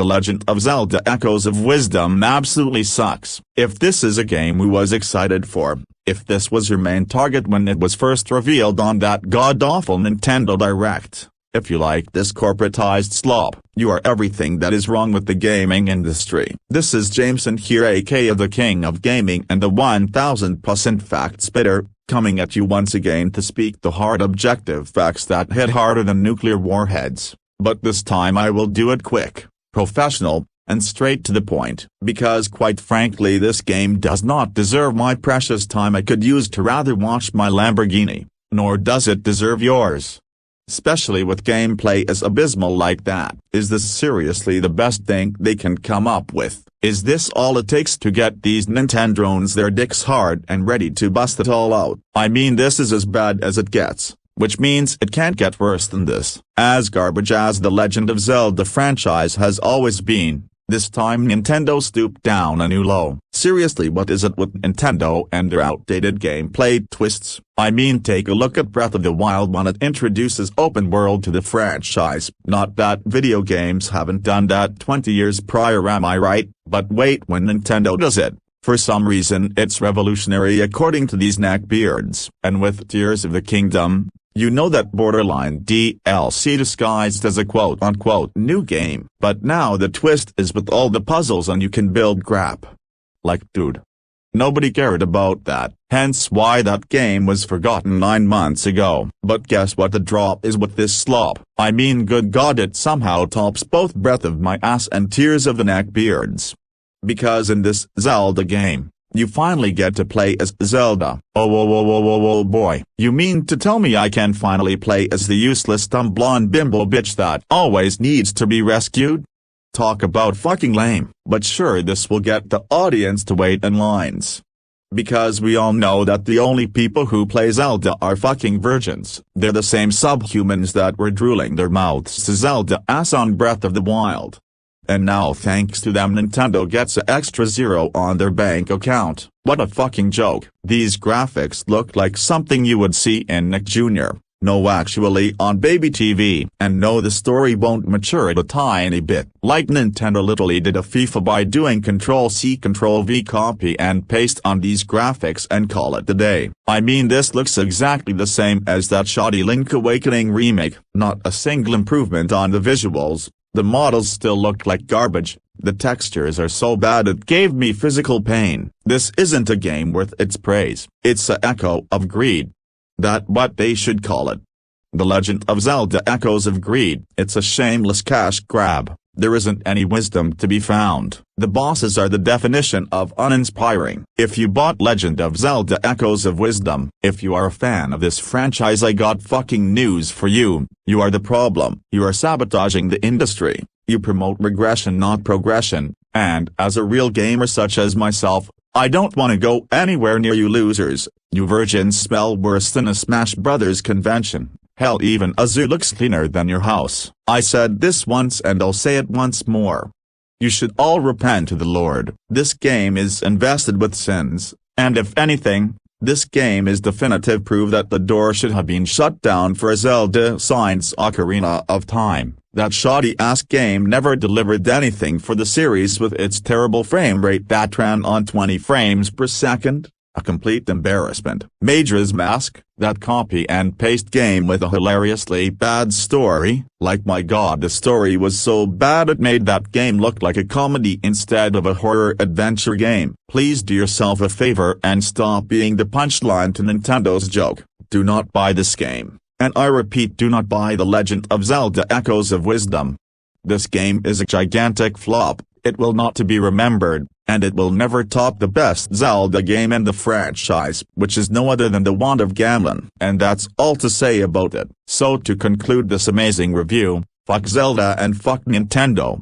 The Legend of Zelda Echoes of Wisdom absolutely sucks. If this is a game we was excited for, if this was your main target when it was first revealed on that god-awful Nintendo Direct, if you like this corporatized slop, you are everything that is wrong with the gaming industry. This is Jameson here, aka the King of Gaming and the 1000% fact spitter, coming at you once again to speak the hard objective facts that hit harder than nuclear warheads, but this time I will do it quick, professional, and straight to the point, because quite frankly this game does not deserve my precious time I could use to rather watch my Lamborghini, nor does it deserve yours. Especially with gameplay as abysmal like that. Is this seriously the best thing they can come up with? Is this all it takes to get these Nintendrones their dicks hard and ready to bust it all out? I mean, this is as bad as it gets, which means it can't get worse than this. As garbage as the Legend of Zelda franchise has always been, this time Nintendo stooped down a new low. Seriously, what is it with Nintendo and their outdated gameplay twists? I mean, take a look at Breath of the Wild when it introduces open world to the franchise. Not that video games haven't done that 20 years prior, am I right? But wait, when Nintendo does it, for some reason it's revolutionary according to these neckbeards. And with Tears of the Kingdom, you know that borderline DLC disguised as a quote-unquote new game. But now the twist is with all the puzzles and you can build crap. Like, dude. Nobody cared about that, hence why that game was forgotten 9 months ago. But guess what the drop is with this slop? I mean, good God, it somehow tops both Breath of My Ass and Tears of the Neckbeards. Because in this Zelda game, you finally get to play as Zelda. Oh boy. You mean to tell me I can finally play as the useless dumb blonde bimbo bitch that always needs to be rescued? Talk about fucking lame. But sure, this will get the audience to wait in lines. Because we all know that the only people who play Zelda are fucking virgins. They're the same subhumans that were drooling their mouths to Zelda ass on Breath of the Wild. And now thanks to them Nintendo gets an extra zero on their bank account. What a fucking joke. These graphics look like something you would see in Nick Jr. No, actually on baby TV. And no, the story won't mature it a tiny bit. Like Nintendo literally did a FIFA by doing Ctrl-C Ctrl-V copy and paste on these graphics and call it a day. I mean, this looks exactly the same as that shoddy Link Awakening remake. Not a single improvement on the visuals. The models still look like garbage, the textures are so bad it gave me physical pain. This isn't a game worth its praise. It's a echo of greed. That's what they should call it. The Legend of Zelda Echoes of Greed. It's a shameless cash grab. There isn't any wisdom to be found. The bosses are the definition of uninspiring. If you bought Legend of Zelda Echoes of Wisdom, if you are a fan of this franchise, I got fucking news for you. You are the problem. You are sabotaging the industry. You promote regression, not progression. And as a real gamer such as myself, I don't want to go anywhere near you losers. You virgins smell worse than a Smash Brothers convention. Hell, even a zoo looks cleaner than your house. I said this once and I'll say it once more. You should all repent to the Lord. This game is invested with sins, and if anything, this game is definitive proof that the door should have been shut down for a Zelda Science Ocarina of Time. That shoddy-ass game never delivered anything for the series with its terrible frame rate that ran on 20 frames per second. A complete embarrassment. Majora's Mask, that copy-and-paste game with a hilariously bad story. Like, my god, the story was so bad it made that game look like a comedy instead of a horror-adventure game. Please do yourself a favor and stop being the punchline to Nintendo's joke. Do not buy this game. And I repeat, do not buy The Legend of Zelda Echoes of Wisdom. This game is a gigantic flop. It will not to be remembered, and it will never top the best Zelda game in the franchise, which is no other than The Wand of Gamelon. And that's all to say about it. So to conclude this amazing review, fuck Zelda and fuck Nintendo.